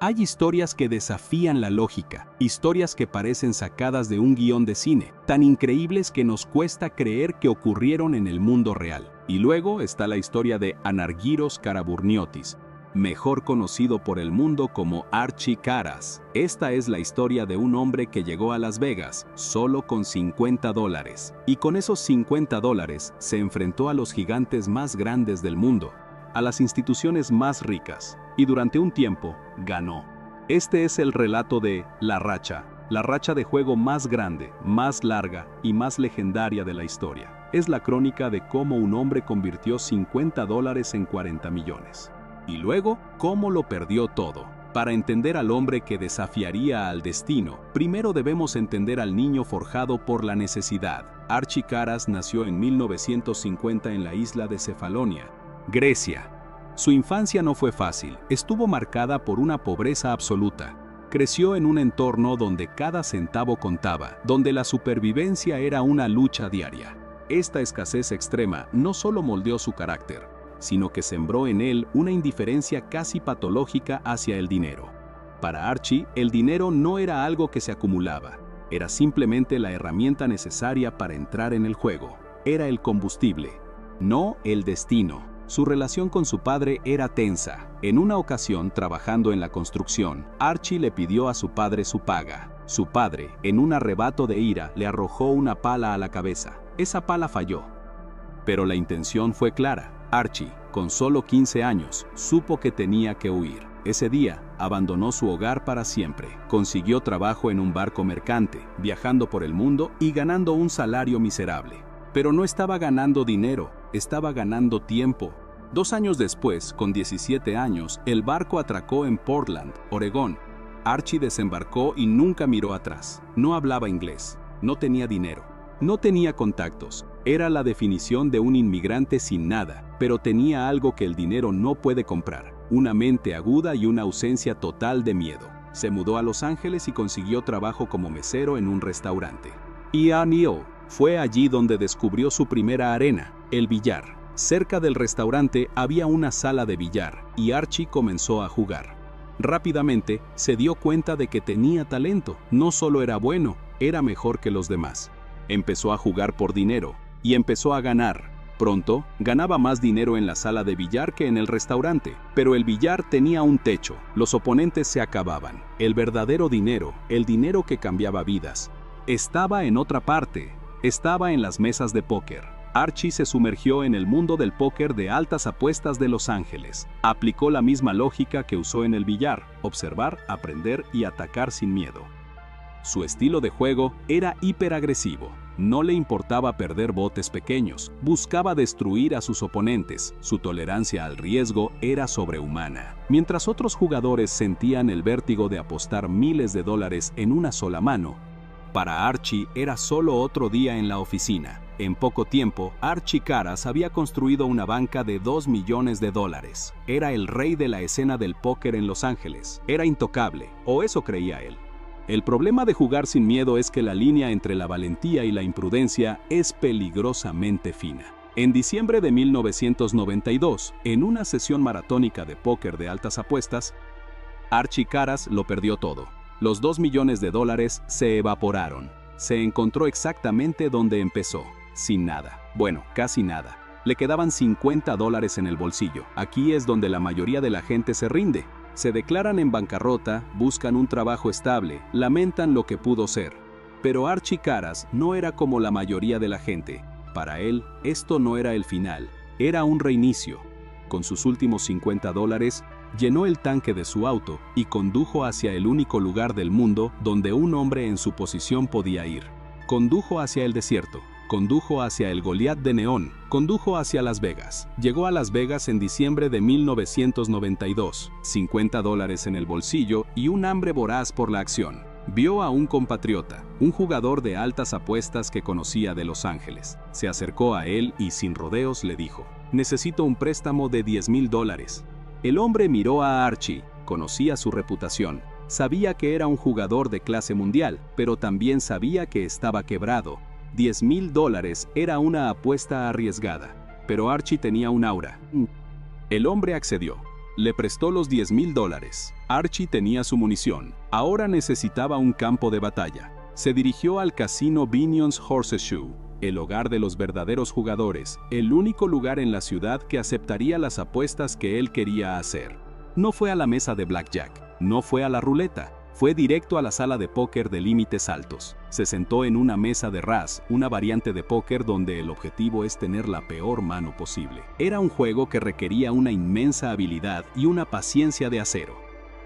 Hay historias que desafían la lógica, historias que parecen sacadas de un guión de cine, tan increíbles que nos cuesta creer que ocurrieron en el mundo real. Y luego está la historia de Anargyros Karaburniotis, mejor conocido por el mundo como Archie Karas. Esta es la historia de un hombre que llegó a Las Vegas solo con $50, y con esos $50 se enfrentó a los gigantes más grandes del mundo, a las instituciones más ricas, y durante un tiempo ganó. Este es el relato de La racha de juego más grande, más larga y más legendaria de la historia. Es la crónica de cómo un hombre convirtió $50 en 40 millones. Y luego, cómo lo perdió todo. Para entender al hombre que desafiaría al destino, primero debemos entender al niño forjado por la necesidad. Archie Karas nació en 1950 en la isla de Cefalonia, Grecia. Su infancia no fue fácil, estuvo marcada por una pobreza absoluta. Creció en un entorno donde cada centavo contaba, donde la supervivencia era una lucha diaria. Esta escasez extrema no solo moldeó su carácter, sino que sembró en él una indiferencia casi patológica hacia el dinero. Para Archie, el dinero no era algo que se acumulaba, era simplemente la herramienta necesaria para entrar en el juego. Era el combustible, no el destino. Su relación con su padre era tensa. En una ocasión, trabajando en la construcción, Archie le pidió a su padre su paga. Su padre, en un arrebato de ira, le arrojó una pala a la cabeza. Esa pala falló. Pero la intención fue clara. Archie, con solo 15 años, supo que tenía que huir. Ese día, abandonó su hogar para siempre. Consiguió trabajo en un barco mercante, viajando por el mundo y ganando un salario miserable. Pero no estaba ganando dinero, estaba ganando tiempo. 2 años después, con 17 años, el barco atracó en Portland, Oregón. Archie desembarcó y nunca miró atrás. No hablaba inglés, no tenía dinero, no tenía contactos. Era la definición de un inmigrante sin nada, pero tenía algo que el dinero no puede comprar: una mente aguda y una ausencia total de miedo. Se mudó a Los Ángeles y consiguió trabajo como mesero en un restaurante. Ian Neal. Fue allí donde descubrió su primera arena, el billar. Cerca del restaurante había una sala de billar y Archie comenzó a jugar. Rápidamente se dio cuenta de que tenía talento. No solo era bueno, era mejor que los demás. Empezó a jugar por dinero y empezó a ganar. Pronto, ganaba más dinero en la sala de billar que en el restaurante, pero el billar tenía un techo. Los oponentes se acababan. El verdadero dinero, el dinero que cambiaba vidas, estaba en otra parte. Estaba en las mesas de póker. Archie se sumergió en el mundo del póker de altas apuestas de Los Ángeles. Aplicó la misma lógica que usó en el billar: observar, aprender y atacar sin miedo. Su estilo de juego era hiperagresivo. No le importaba perder botes pequeños, buscaba destruir a sus oponentes. Su tolerancia al riesgo era sobrehumana. Mientras otros jugadores sentían el vértigo de apostar miles de dólares en una sola mano, para Archie era solo otro día en la oficina. En poco tiempo, Archie Karas había construido una banca de $2 millones. Era el rey de la escena del póker en Los Ángeles. Era intocable, o eso creía él. El problema de jugar sin miedo es que la línea entre la valentía y la imprudencia es peligrosamente fina. En diciembre de 1992, en una sesión maratónica de póker de altas apuestas, Archie Karas lo perdió todo. Los $2 millones se evaporaron. Se encontró exactamente donde empezó, sin nada. Bueno, casi nada. Le quedaban $50 en el bolsillo. Aquí es donde la mayoría de la gente se rinde. Se declaran en bancarrota, buscan un trabajo estable, lamentan lo que pudo ser. Pero Archie Karas no era como la mayoría de la gente. Para él, esto no era el final, era un reinicio. Con sus últimos $50, llenó el tanque de su auto y condujo hacia el único lugar del mundo donde un hombre en su posición podía ir. Condujo hacia el desierto, condujo hacia el Goliat de neón, condujo hacia Las Vegas. Llegó a Las Vegas en diciembre de 1992, $50 en el bolsillo y un hambre voraz por la acción. Vio a un compatriota, un jugador de altas apuestas que conocía de Los Ángeles. Se acercó a él y sin rodeos le dijo: «Necesito un préstamo de $10,000». El hombre miró a Archie, conocía su reputación, sabía que era un jugador de clase mundial, pero también sabía que estaba quebrado. $10,000 era una apuesta arriesgada, pero Archie tenía un aura. El hombre accedió. Le prestó los $10,000. Archie tenía su munición. Ahora necesitaba un campo de batalla. Se dirigió al casino Binion's Horseshoe, el hogar de los verdaderos jugadores, el único lugar en la ciudad que aceptaría las apuestas que él quería hacer. No fue a la mesa de blackjack, no fue a la ruleta, fue directo a la sala de póker de límites altos. Se sentó en una mesa de ras, una variante de póker donde el objetivo es tener la peor mano posible. Era un juego que requería una inmensa habilidad y una paciencia de acero.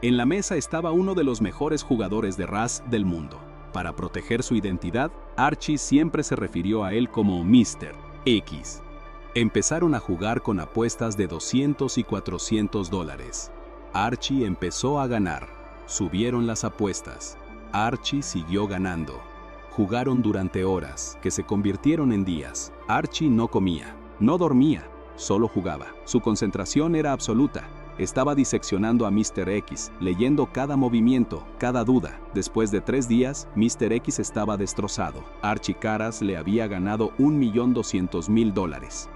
En la mesa estaba uno de los mejores jugadores de ras del mundo. Para proteger su identidad, Archie siempre se refirió a él como Mr. X. Empezaron a jugar con apuestas de $200 y $400. Archie empezó a ganar. Subieron las apuestas. Archie siguió ganando. Jugaron durante horas, que se convirtieron en días. Archie no comía, no dormía, solo jugaba. Su concentración era absoluta. Estaba diseccionando a Mr. X, leyendo cada movimiento, cada duda. Después de 3 días, Mr. X estaba destrozado. Archie Caras le había ganado $1,200,000.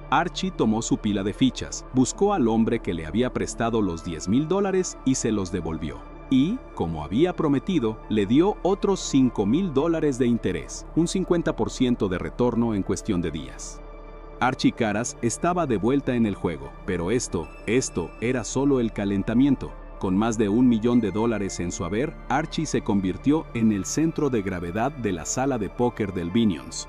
Archie tomó su pila de fichas, buscó al hombre que le había prestado los $10,000 y se los devolvió. Y, como había prometido, le dio otros $5,000 de interés, un 50% de retorno en cuestión de días. Archie Caras estaba de vuelta en el juego, pero esto era solo el calentamiento. Con más de $1 millón en su haber, Archie se convirtió en el centro de gravedad de la sala de póker del Binion's.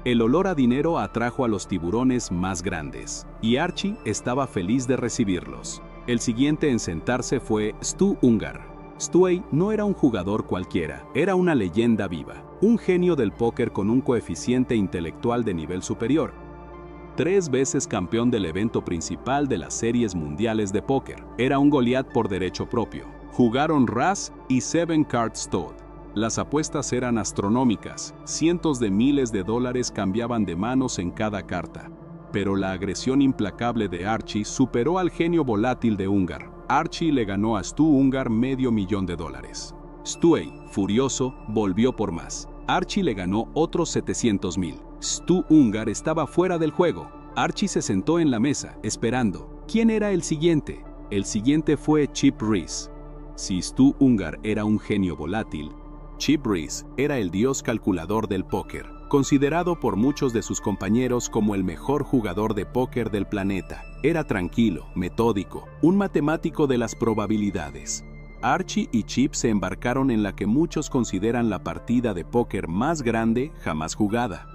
El olor a dinero atrajo a los tiburones más grandes, y Archie estaba feliz de recibirlos. El siguiente en sentarse fue Stu Ungar. Stewie no era un jugador cualquiera, era una leyenda viva, un genio del póker con un coeficiente intelectual de nivel superior. 3 veces campeón del evento principal de las series mundiales de póker. Era un Goliat por derecho propio. Jugaron Ras y 7 Card Stud. Las apuestas eran astronómicas. Cientos de miles de dólares cambiaban de manos en cada carta. Pero la agresión implacable de Archie superó al genio volátil de Ungar. Archie le ganó a Stu Ungar $500,000. Stewie, furioso, volvió por más. Archie le ganó otros $700,000. Stu Ungar estaba fuera del juego. Archie se sentó en la mesa, esperando. ¿Quién era el siguiente? El siguiente fue Chip Reese. Si Stu Ungar era un genio volátil, Chip Reese era el dios calculador del póker, considerado por muchos de sus compañeros como el mejor jugador de póker del planeta. Era tranquilo, metódico, un matemático de las probabilidades. Archie y Chip se embarcaron en la que muchos consideran la partida de póker más grande jamás jugada.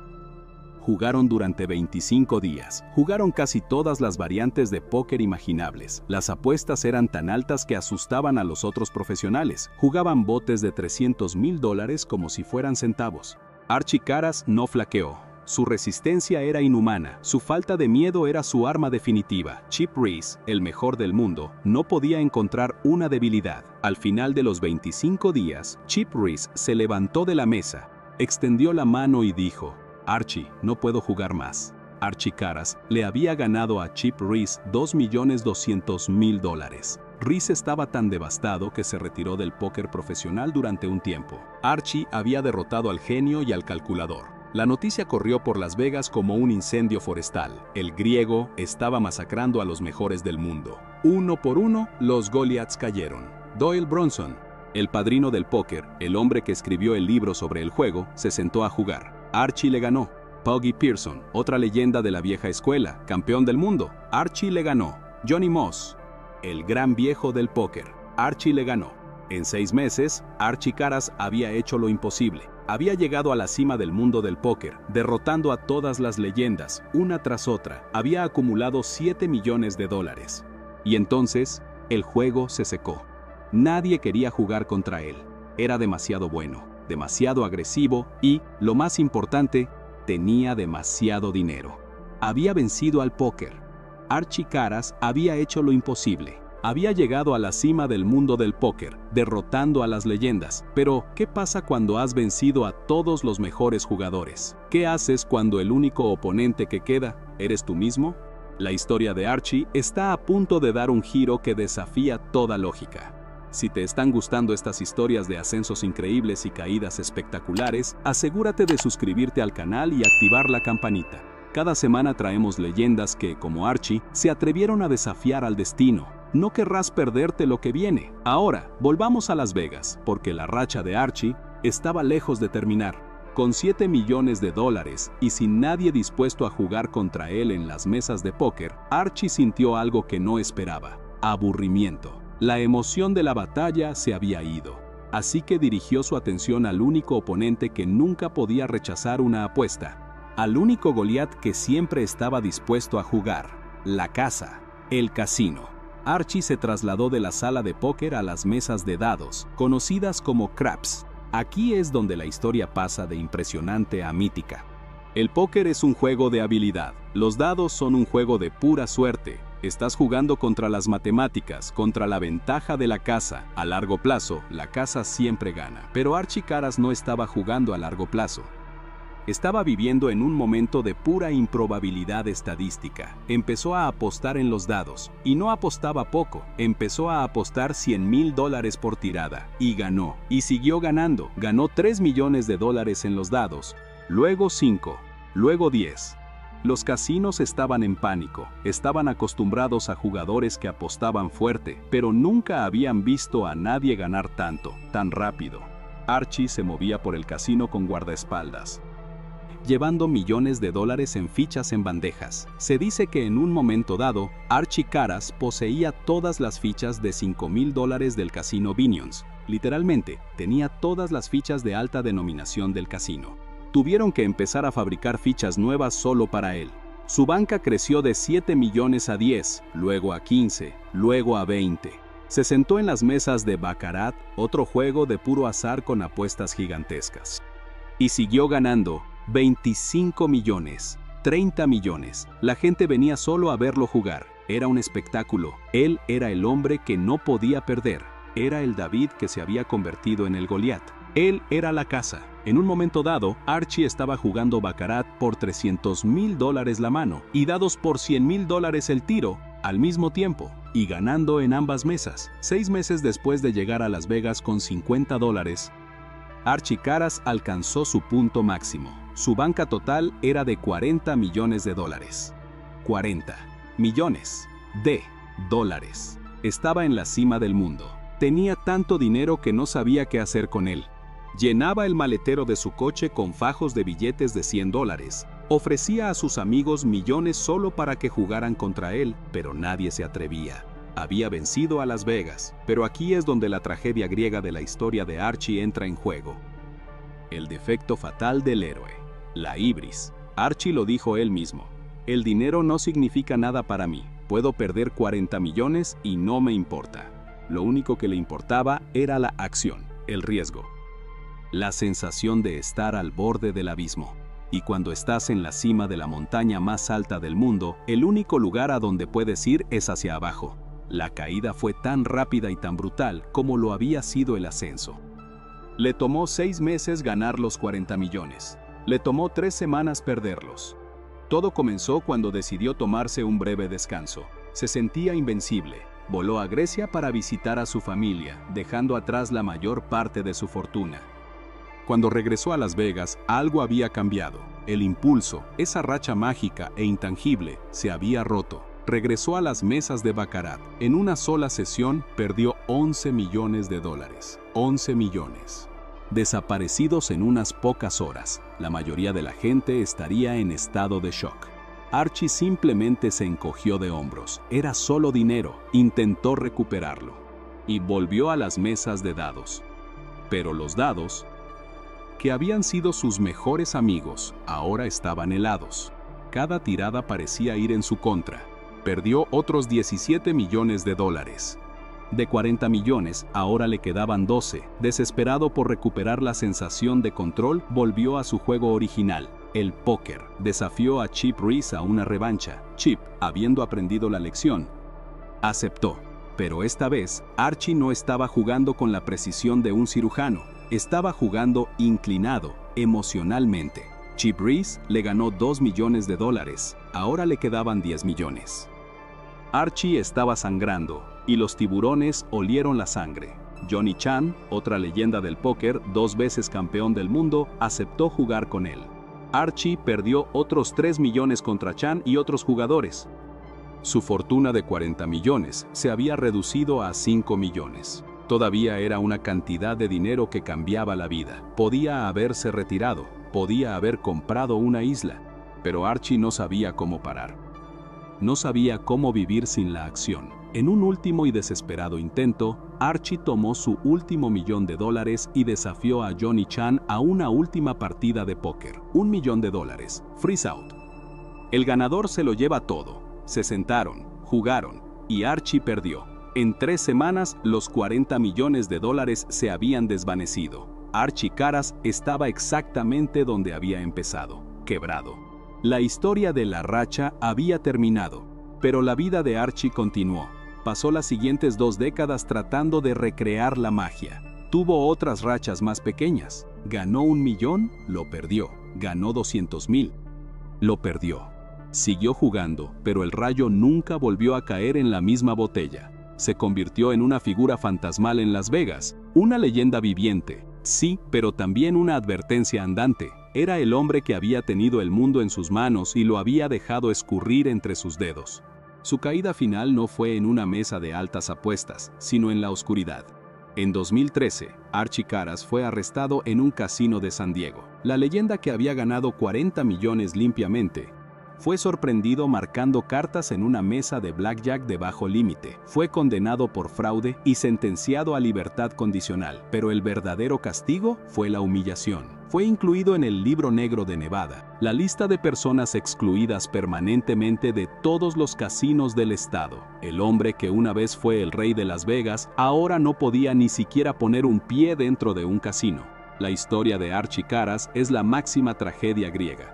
Jugaron durante 25 días. Jugaron casi todas las variantes de póker imaginables. Las apuestas eran tan altas que asustaban a los otros profesionales. Jugaban botes de $300,000 como si fueran centavos. Archie Caras no flaqueó. Su resistencia era inhumana. Su falta de miedo era su arma definitiva. Chip Reese, el mejor del mundo, no podía encontrar una debilidad. Al final de los 25 días, Chip Reese se levantó de la mesa, extendió la mano y dijo: Archie, no puedo jugar más. Archie Caras le había ganado a Chip Reese $2,200,000. Reese estaba tan devastado que se retiró del póker profesional durante un tiempo. Archie había derrotado al genio y al calculador. La noticia corrió por Las Vegas como un incendio forestal. El griego estaba masacrando a los mejores del mundo. Uno por uno, los Goliaths cayeron. Doyle Bronson, el padrino del póker, el hombre que escribió el libro sobre el juego, se sentó a jugar. Archie le ganó. Puggy Pearson, otra leyenda de la vieja escuela, campeón del mundo. Archie le ganó. Johnny Moss, el gran viejo del póker. Archie le ganó. En 6 meses, Archie Caras había hecho lo imposible. Había llegado a la cima del mundo del póker, derrotando a todas las leyendas, una tras otra. Había acumulado $7 millones. Y entonces, el juego se secó. Nadie quería jugar contra él. Era demasiado bueno, demasiado agresivo y, lo más importante, tenía demasiado dinero. Había vencido al póker. Archie Caras había hecho lo imposible. Había llegado a la cima del mundo del póker, derrotando a las leyendas. Pero, ¿qué pasa cuando has vencido a todos los mejores jugadores? ¿Qué haces cuando el único oponente que queda eres tú mismo? La historia de Archie está a punto de dar un giro que desafía toda lógica. Si te están gustando estas historias de ascensos increíbles y caídas espectaculares, asegúrate de suscribirte al canal y activar la campanita. Cada semana traemos leyendas que, como Archie, se atrevieron a desafiar al destino. No querrás perderte lo que viene. Ahora, volvamos a Las Vegas, porque la racha de Archie estaba lejos de terminar. Con $7 millones y sin nadie dispuesto a jugar contra él en las mesas de póker, Archie sintió algo que no esperaba: aburrimiento. La emoción de la batalla se había ido. Así que dirigió su atención al único oponente que nunca podía rechazar una apuesta, al único Goliat que siempre estaba dispuesto a jugar: la casa, el casino. Archie se trasladó de la sala de póker a las mesas de dados, conocidas como craps. Aquí es donde la historia pasa de impresionante a mítica. El póker es un juego de habilidad. Los dados son un juego de pura suerte. Estás jugando contra las matemáticas, contra la ventaja de la casa. A largo plazo, la casa siempre gana. Pero Archie Caras no estaba jugando a largo plazo. Estaba viviendo en un momento de pura improbabilidad estadística. Empezó a apostar en los dados, y no apostaba poco. Empezó a apostar $100,000 por tirada, y ganó, y siguió ganando. Ganó $3 millones en los dados, luego 5, luego 10. Los casinos estaban en pánico, estaban acostumbrados a jugadores que apostaban fuerte, pero nunca habían visto a nadie ganar tanto, tan rápido. Archie se movía por el casino con guardaespaldas, llevando $millones en fichas en bandejas. Se dice que en un momento dado, Archie Caras poseía todas las fichas de $5,000 del casino Binions. Literalmente, tenía todas las fichas de alta denominación del casino. Tuvieron que empezar a fabricar fichas nuevas solo para él. Su banca creció de 7 millones a 10, luego a 15, luego a 20. Se sentó en las mesas de Baccarat, otro juego de puro azar con apuestas gigantescas. Y siguió ganando. 25 millones, 30 millones. La gente venía solo a verlo jugar. Era un espectáculo. Él era el hombre que no podía perder. Era el David que se había convertido en el Goliat. Él era la casa. En un momento dado, Archie estaba jugando Baccarat por $300,000 la mano y dados por $100,000 el tiro al mismo tiempo, y ganando en ambas mesas. 6 meses después de llegar a Las Vegas con $50, Archie Caras alcanzó su punto máximo. Su banca total era de $40 millones. 40 millones de dólares. Estaba en la cima del mundo. Tenía tanto dinero que no sabía qué hacer con él. Llenaba el maletero de su coche con fajos de billetes de $100. Ofrecía a sus amigos millones solo para que jugaran contra él, pero nadie se atrevía. Había vencido a Las Vegas, pero aquí es donde la tragedia griega de la historia de Archie entra en juego. El defecto fatal del héroe, la ibris. Archie lo dijo él mismo: el dinero no significa nada para mí, puedo perder 40 millones y no me importa. Lo único que le importaba era la acción, el riesgo, la sensación de estar al borde del abismo. Y cuando estás en la cima de la montaña más alta del mundo, el único lugar a donde puedes ir es hacia abajo. La caída fue tan rápida y tan brutal como lo había sido el ascenso. Le tomó 6 meses ganar los 40 millones. Le tomó 3 semanas perderlos. Todo comenzó cuando decidió tomarse un breve descanso. Se sentía invencible. Voló a Grecia para visitar a su familia, dejando atrás la mayor parte de su fortuna. Cuando regresó a Las Vegas, algo había cambiado. El impulso, esa racha mágica e intangible, se había roto. Regresó a las mesas de Baccarat. En una sola sesión perdió $11 millones. 11 millones. Desaparecidos en unas pocas horas. La mayoría de la gente estaría en estado de shock. Archie simplemente se encogió de hombros. Era solo dinero. Intentó recuperarlo. Y volvió a las mesas de dados. Pero los dados, que habían sido sus mejores amigos, ahora estaban helados. Cada tirada parecía ir en su contra. Perdió otros $17 millones. De 40 millones, ahora le quedaban 12. Desesperado por recuperar la sensación de control, volvió a su juego original, el póker. Desafió a Chip Reese a una revancha. Chip, habiendo aprendido la lección, aceptó. Pero esta vez, Archie no estaba jugando con la precisión de un cirujano. Estaba jugando inclinado, emocionalmente. Chip Reese le ganó $2 millones. Ahora le quedaban 10 millones. Archie estaba sangrando, y los tiburones olieron la sangre. Johnny Chan, otra leyenda del póker, 2 veces campeón del mundo, aceptó jugar con él. Archie perdió otros 3 millones contra Chan y otros jugadores. Su fortuna de 40 millones se había reducido a 5 millones. Todavía era una cantidad de dinero que cambiaba la vida. Podía haberse retirado, podía haber comprado una isla, pero Archie no sabía cómo parar. No sabía cómo vivir sin la acción. En un último y desesperado intento, Archie tomó su último $1.000.000 y desafió a Johnny Chan a una última partida de póker. $1.000.000. Freeze out. El ganador se lo lleva todo. Se sentaron, jugaron, y Archie perdió. En 3 semanas, los $40 millones se habían desvanecido. Archie Caras estaba exactamente donde había empezado, quebrado. La historia de la racha había terminado, pero la vida de Archie continuó. Pasó las siguientes 2 décadas tratando de recrear la magia. Tuvo otras rachas más pequeñas. Ganó $1 millón, lo perdió. Ganó 200,000, lo perdió. Siguió jugando, pero el rayo nunca volvió a caer en la misma botella. Se convirtió en una figura fantasmal en Las Vegas, una leyenda viviente. Sí, pero también una advertencia andante. Era el hombre que había tenido el mundo en sus manos y lo había dejado escurrir entre sus dedos. Su caída final no fue en una mesa de altas apuestas, sino en la oscuridad. En 2013, Archie Caras fue arrestado en un casino de San Diego. La leyenda que había ganado 40 millones limpiamente fue sorprendido marcando cartas en una mesa de blackjack de bajo límite. Fue condenado por fraude y sentenciado a libertad condicional, pero el verdadero castigo fue la humillación. Fue incluido en el Libro Negro de Nevada, la lista de personas excluidas permanentemente de todos los casinos del estado. El hombre que una vez fue el rey de Las Vegas, ahora no podía ni siquiera poner un pie dentro de un casino. La historia de Archie Caras es la máxima tragedia griega.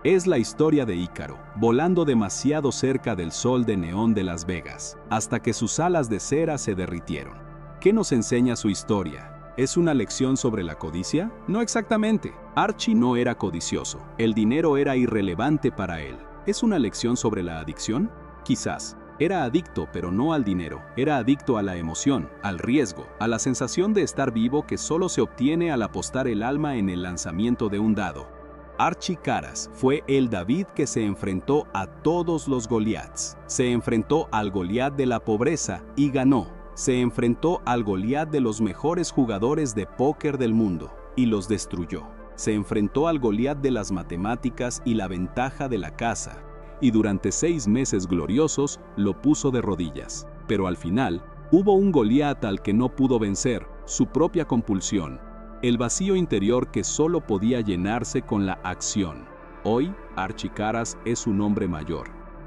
Es la historia de Ícaro, volando demasiado cerca del sol de neón de Las Vegas, hasta que sus alas de cera se derritieron. ¿Qué nos enseña su historia? ¿Es una lección sobre la codicia? No exactamente. Archie no era codicioso. El dinero era irrelevante para él. ¿Es una lección sobre la adicción? Quizás. Era adicto, pero no al dinero. Era adicto a la emoción, al riesgo, a la sensación de estar vivo que solo se obtiene al apostar el alma en el lanzamiento de un dado. Archie Caras fue el David que se enfrentó a todos los Goliaths. Se enfrentó al Goliat de la pobreza y ganó. Se enfrentó al Goliat de los mejores jugadores de póker del mundo y los destruyó. Se enfrentó al Goliat de las matemáticas y la ventaja de la casa, y durante 6 meses gloriosos lo puso de rodillas. Pero al final, hubo un Goliat al que no pudo vencer, su propia compulsión, el vacío interior que solo podía llenarse con la acción. Hoy, Archie Caras es un hombre mayor,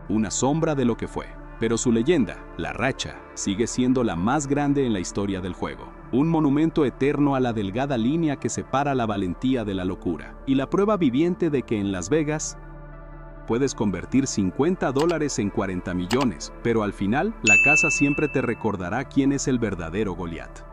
una sombra de lo que fue. Pero su leyenda, la racha, sigue siendo la más grande en la historia del juego. Un monumento eterno a la delgada línea que separa la valentía de la locura. Y la prueba viviente de que en Las Vegas puedes convertir $50 en 40 millones, pero al final, la casa siempre te recordará quién es el verdadero Goliat.